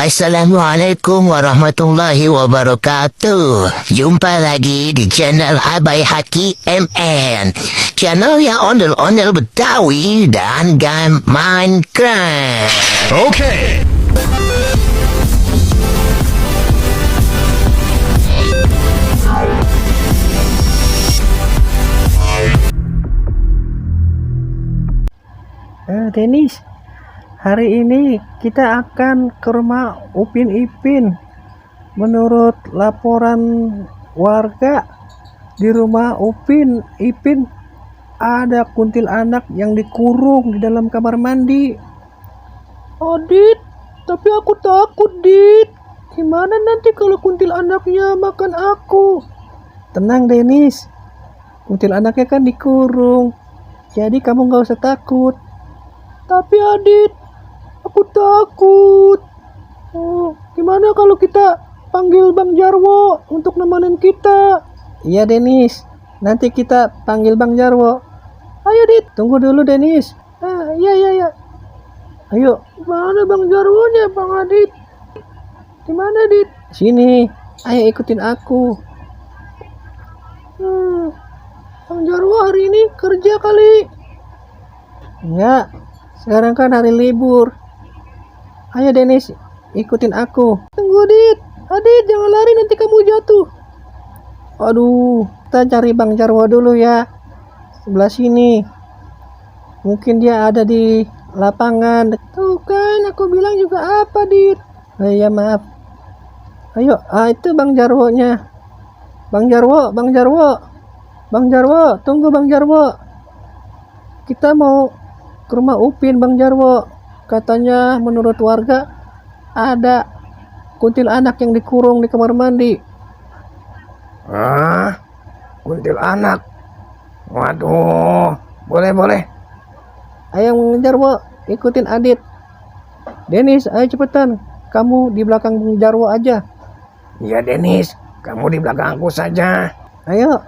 Assalamualaikum warahmatullahi wabarakatuh. Jumpa lagi di channel Abai Haki MN, channel yang ondel-ondel Betawi dan game Minecraft. Okay. Denis, hari ini kita akan ke rumah Upin Ipin. Menurut laporan warga, di rumah Upin Ipin ada kuntilanak yang dikurung di dalam kamar mandi. Adit, tapi aku takut, Dit. Gimana nanti kalau kuntilanaknya makan aku? Tenang, Denis. Kuntilanaknya kan dikurung, jadi kamu gak usah takut. Tapi Adit, aku takut. Oh, gimana kalau kita panggil Bang Jarwo untuk nemenin kita? Iya Denis, nanti kita panggil Bang Jarwo. Ayo Dit, tunggu dulu Denis. Iya. Ayo, mana Bang Jarwonya Bang Adit? Dimana Dit? Sini, ayo ikutin aku. Bang Jarwo hari ini kerja kali? Enggak, sekarang kan hari libur. Ayo Denis, ikutin aku. Tunggu Adit, jangan lari nanti kamu jatuh. Aduh, kita cari Bang Jarwo dulu ya. Sebelah sini. Mungkin dia ada di lapangan. Tuh kan, aku bilang juga apa, Dit? Ya maaf. Ayo, itu Bang Jarwonya. Bang Jarwo. Bang Jarwo, tunggu Bang Jarwo. Kita mau ke rumah Upin, Bang Jarwo. Katanya menurut warga ada kuntilanak yang dikurung di kamar mandi. Kuntilanak. Waduh, boleh. Ayo Bang Jarwo, ikutin Adit. Denis, ayo cepetan. Kamu di belakang Bang Jarwo aja. Iya Denis, kamu di belakang aku saja. Ayo.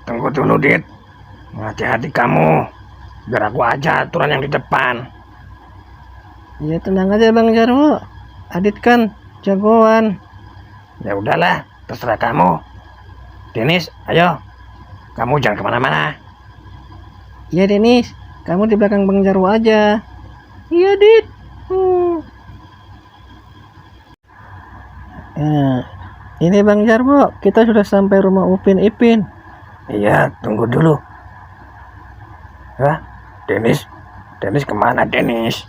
Tunggu dulu Dit. Hati-hati kamu, biar aku aja aturan yang di depan. Ya tenang aja Bang Jarwo. Adit kan jagoan. Ya udahlah, terserah kamu. Denis, ayo. Kamu jangan kemana-mana. Iya Denis, kamu di belakang Bang Jarwo aja. Iya Dit. Ini Bang Jarwo, kita sudah sampai rumah Upin Ipin. Iya, tunggu dulu. Denis kemana Denis?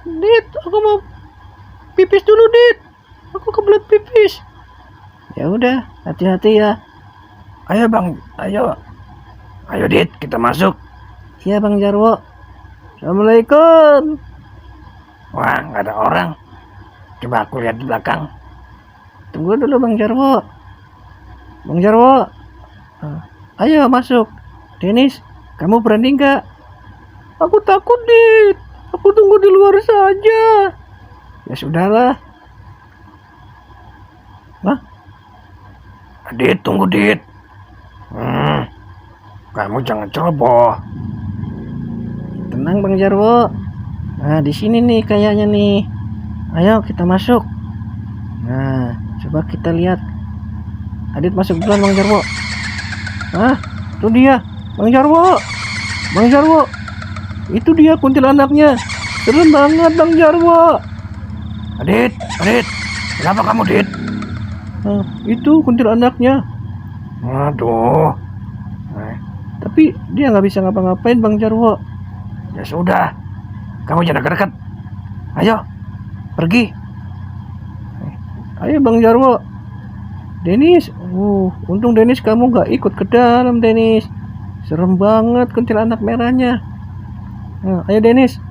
Dit, aku mau pipis dulu Dit. Aku kebelet pipis. Ya udah, hati-hati ya. Ayo Dit, kita masuk. Iya Bang Jarwo. Assalamualaikum. Wah, nggak ada orang. Coba aku lihat di belakang. Tunggu dulu Bang Jarwo. Ayo masuk. Denis, kamu berani nggak? Aku takut Dit. Aku tunggu di luar saja. Ya sudahlah. Dit, tunggu Dit. Kamu jangan ceroboh. Tenang Bang Jarwo. Nah di sini nih kayaknya nih. Ayo kita masuk. Nah coba kita lihat. Adit masuk duluan Bang Jarwo. Itu dia Bang Jarwo. Itu dia kuntilanaknya. Serem banget Bang Jarwo. Adit, kenapa kamu Dit? Itu kuntilanaknya. Waduh. Tapi dia nggak bisa ngapa-ngapain Bang Jarwo. Ya sudah, kamu jangan dekat. Ayo, pergi. Ayo Bang Jarwo. Denis, untung Denis kamu nggak ikut ke dalam Denis. Serem banget kuntilanak merahnya. Ayo Denis.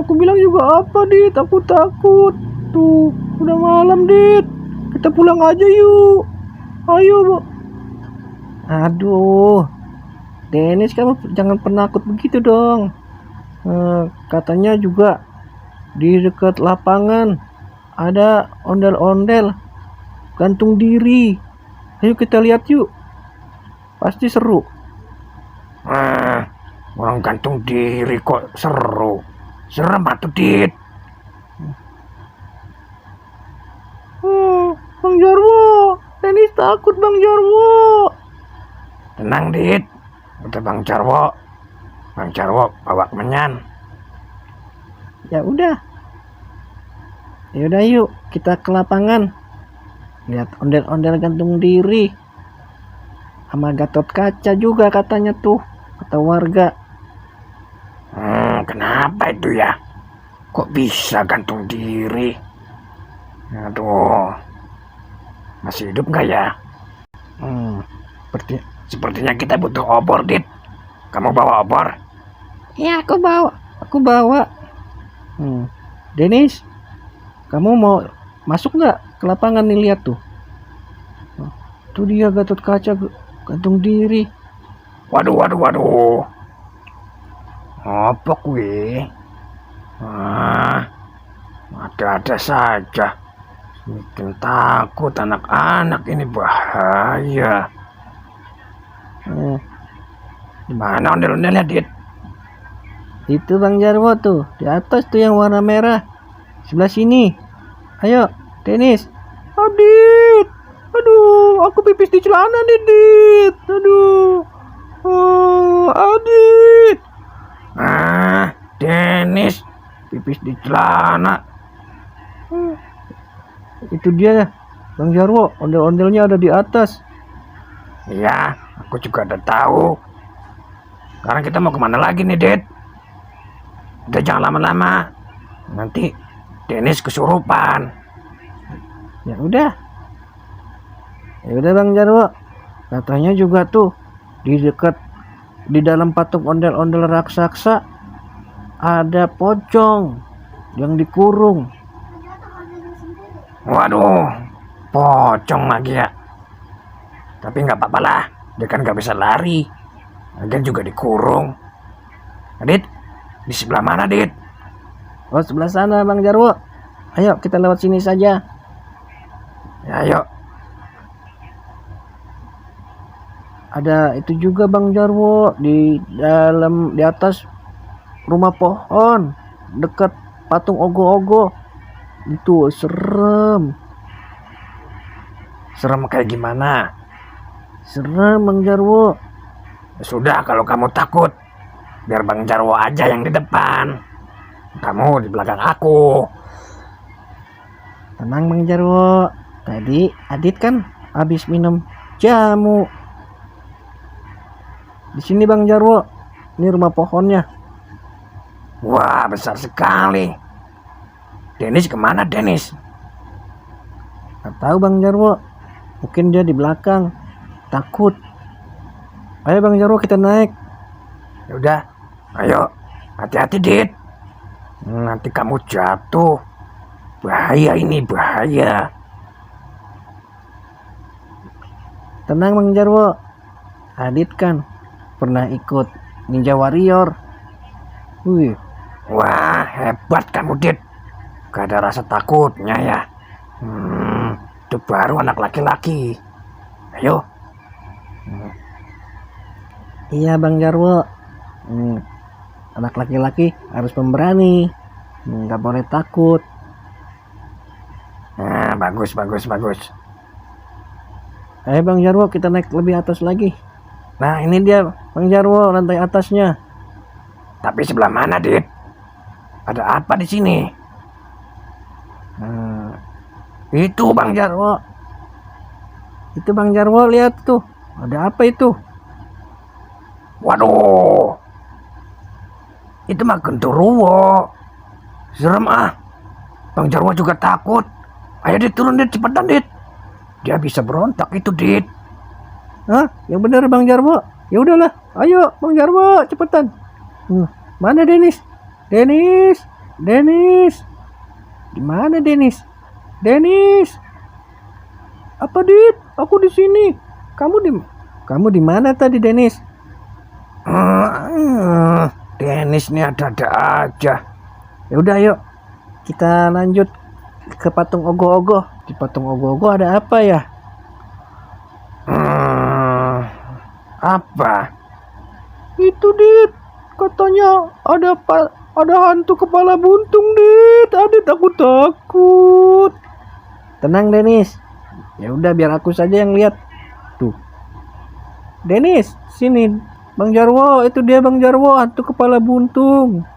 Aku bilang juga apa Dit, aku takut. Tuh, udah malam Dit. Kita pulang aja yuk. Ayo. Aduh, Denis kamu jangan penakut begitu dong. Katanya juga di dekat lapangan ada ondel-ondel gantung diri. Ayo kita lihat yuk. Pasti seru. Orang gantung diri kok seru. Serem atuh, Dit. Bang Jarwo, Denis takut Bang Jarwo. Tenang, Dit. Udah Bang Jarwo. Bang Jarwo bawa kemenyan. Ya udah. Yuk kita ke lapangan. Lihat ondel-ondel gantung diri. Sama Gatot Kaca juga katanya tuh, kata warga. Kenapa itu ya? Kok bisa gantung diri? Aduh, masih hidup nggak ya? Sepertinya kita butuh obor, Dit. Kamu bawa obor? Ya, aku bawa. Denis, kamu mau masuk nggak ke lapangan nih, lihat tuh. Tuh dia Gatot Kaca gantung diri. Waduh. Apa kuwi? Ada-ada saja. Bikin takut anak-anak ini, bahaya. Gimana ondel-ondelnya, Dit? Itu Bang Jarwo tuh, di atas tuh yang warna merah. Sebelah sini. Ayo, Denis. Adit. Aduh, aku pipis di celana nih, Dit. Aduh. Adit. Denis pipis di celana. Itu dia, Bang Jarwo. Ondel-ondelnya ada di atas. Iya, aku juga udah tahu. Sekarang kita mau kemana lagi nih, Dit? Udah jangan lama-lama. Nanti Denis kesurupan. Ya udah Bang Jarwo. Katanya juga tuh di dalam patung ondel-ondel raksasa ada pocong yang dikurung. Waduh, pocong lagi ya. Tapi nggak apa-apa lah, dia kan nggak bisa lari. Lagian juga dikurung. Dit, di sebelah mana, Dit? Oh, sebelah sana Bang Jarwo. Ayo kita lewat sini saja. Ya, ayo. Ada itu juga Bang Jarwo di atas rumah pohon dekat patung ogoh-ogoh. Itu serem. Serem kayak gimana? Serem Bang Jarwo. Sudah, kalau kamu takut, biar Bang Jarwo aja yang di depan. Kamu di belakang aku. Tenang Bang Jarwo. Tadi Adit kan habis minum jamu. Di sini Bang Jarwo. Ini rumah pohonnya. Wah, besar sekali. Denis kemana, Denis? Gak tahu Bang Jarwo. Mungkin dia di belakang. Takut. Ayo Bang Jarwo kita naik. Ya udah, ayo. Hati-hati, Dit. Nanti kamu jatuh. Bahaya ini, bahaya. Tenang Bang Jarwo. Adit kan pernah ikut Ninja Warrior. Wih. Wah, hebat kamu, Dit. Gak ada rasa takutnya ya. Itu baru anak laki-laki. Ayo. Iya Bang Jarwo. Anak laki-laki harus pemberani. Gak boleh takut. Nah, bagus. Ayo Bang Jarwo kita naik lebih atas lagi. Nah ini dia Bang Jarwo lantai atasnya. Tapi sebelah mana, Dit? Ada apa di sini? Itu Bang Jarwo. Itu Bang Jarwo, lihat tuh. Ada apa itu? Waduh. Itu mah genderuwo. Serem ah. Bang Jarwo juga takut. Ayo Dit, turun Dit, cepetan Dit. Dia bisa berontak itu, Dit. Hah? Yang benar Bang Jarwo. Ya udahlah. Ayo Bang Jarwo, cepetan. Mana Denis? Denis. Di mana Denis? Denis. Apa Dit? Aku di sini. Kamu di mana tadi Denis? Denis nih ada-ada aja. Ya udah yuk. Kita lanjut ke patung ogoh-ogoh. Di patung ogoh-ogoh ada apa ya? Apa? Itu Dit. katanya ada hantu kepala buntung, Dit. Adit, aku takut. Tenang, Denis. Ya udah, biar aku saja yang lihat. Tuh. Denis, sini. Bang Jarwo, itu dia Bang Jarwo, hantu kepala buntung.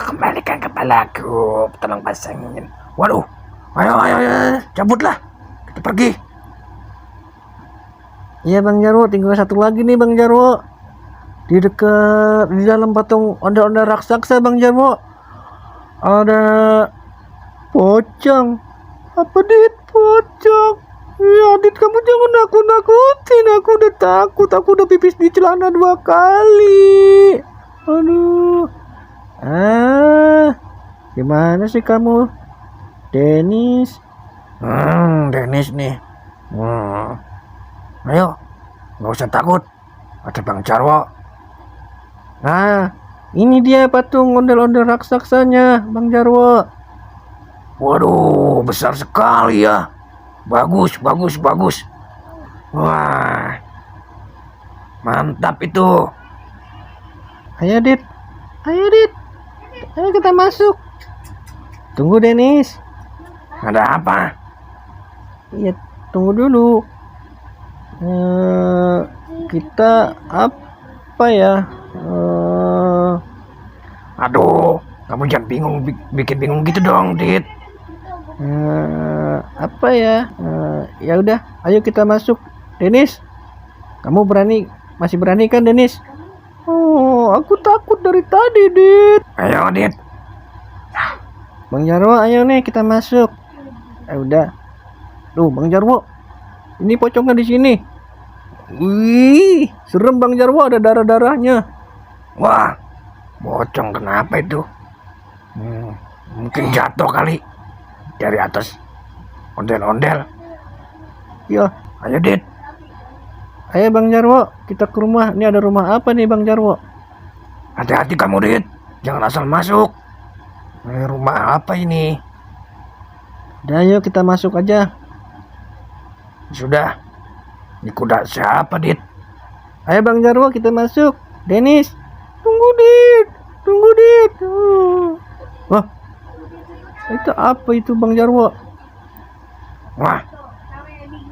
Kembalikan kepalaku. Tolong pasangin. Waduh. Ayo. Cabutlah. Kita pergi. Iya Bang Jarwo, tinggal satu lagi nih Bang Jarwo. Di dalam patung ondel-ondel raksasa Bang Jarwo. Ada pocong. Apa, Dit? Pocong. Ya, Dit, kamu jangan nakut-nakutin. Aku udah takut. Aku udah pipis di celana 2 kali. Aduh. Gimana sih kamu, Denis? Denis nih. Ayo, nggak usah takut. Ada Bang Jarwo. Nah, ini dia patung ondel-ondel raksasanya, Bang Jarwo. Waduh, besar sekali ya. Bagus. Wah, mantap itu. Ayo, Dit. Ayo kita masuk. Tunggu, Denis. Ada apa? Iya, tunggu dulu. Kita apa ya? Aduh, kamu jangan bingung, bikin bingung gitu dong, Dit. Apa ya? Ya udah, ayo kita masuk. Denis, kamu masih berani kan, Denis? Oh, aku takut dari tadi, Dit. Ayo, Dit. Bang Jarwo, ayo nih kita masuk. Udah. Tuh, Bang Jarwo. Ini pocongnya di sini. Wih, serem Bang Jarwo, ada darah-darahnya. Wah, pocong kenapa itu? Mungkin jatuh kali dari atas ondel-ondel. Ya, Ayo, Dit. ayo Bang Jarwo, kita ke rumah. Ini ada rumah apa nih Bang Jarwo? Hati-hati kamu, Dit. Jangan asal masuk. Rumah apa ini? Udah, ayo kita masuk aja. Sudah. Ini kuda siapa, Dit? Ayo Bang Jarwo, kita masuk. Denis, tunggu Dit. Wah, itu apa itu Bang Jarwo? Wah,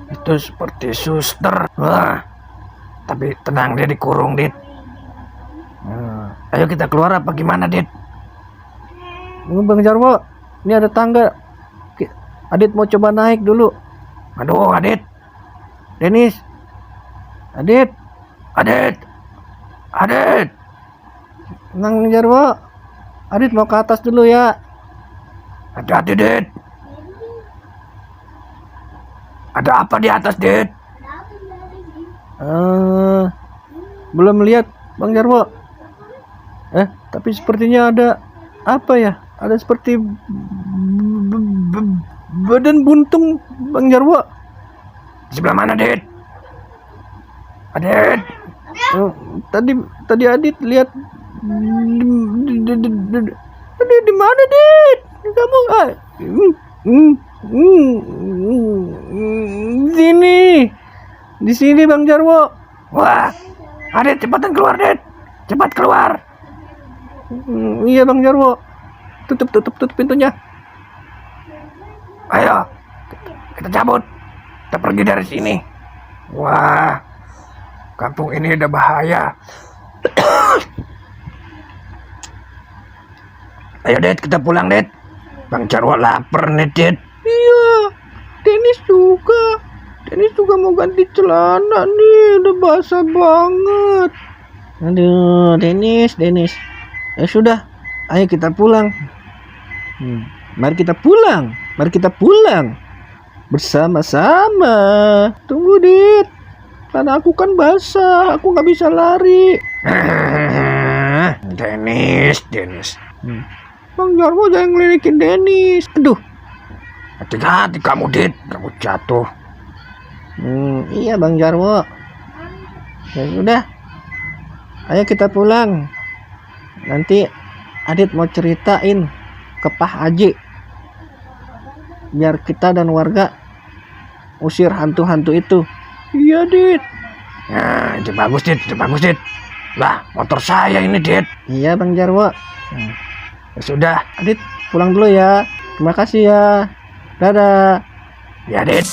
itu seperti suster. Wah, tapi tenang, dia dikurung, Dit. Ayo kita keluar apa gimana, Dit? Bang Jarwo, ini ada tangga. Adit mau coba naik dulu. Aduh, Adit. Denis, Adit. Tenang Bang Jarwo. Adit mau ke atas dulu ya. Hati-hati, Dit. Ada apa di atas, Dit? Belum lihat Bang Jarwo. Tapi sepertinya ada apa ya? Ada seperti badan buntung Bang Jarwo. Di sebelah mana, Dit? Adit. Tadi Adit lihat di mana, Dit? Kamu di sini Bang Jarwo. Wah, Adit, cepatan keluar, Dit. Cepat keluar. Iya Bang Jarwo. Tutup pintunya. Ayo, kita cabut. Kita pergi dari sini. Wah, kampung ini udah bahaya. Ayo, Dit, kita pulang, Dit. Bang Jarwo lapar nih, Dit. Iya, Denis juga mau ganti celana nih, udah basah banget. Aduh, Denis. Ya sudah, ayo kita pulang. Mari kita pulang bersama-sama. Tunggu, Dit, karena aku kan basah, aku nggak bisa lari. Denis. Bang Jarwo jangan ngelilikin Denis. Aduh. Hati-hati kamu, Dit. Kamu jatuh. Iya Bang Jarwo. Ya sudah, ayo kita pulang. Nanti Adit mau ceritain ke Pak Haji, biar kita dan warga usir hantu-hantu itu. Iya, Dit. Nah, itu bagus, Dit. Lah, motor saya ini, Dit. Iya Bang Jarwo. Ya sudah. Adit pulang dulu ya. Terima kasih ya. Dadah. Ya, Dit.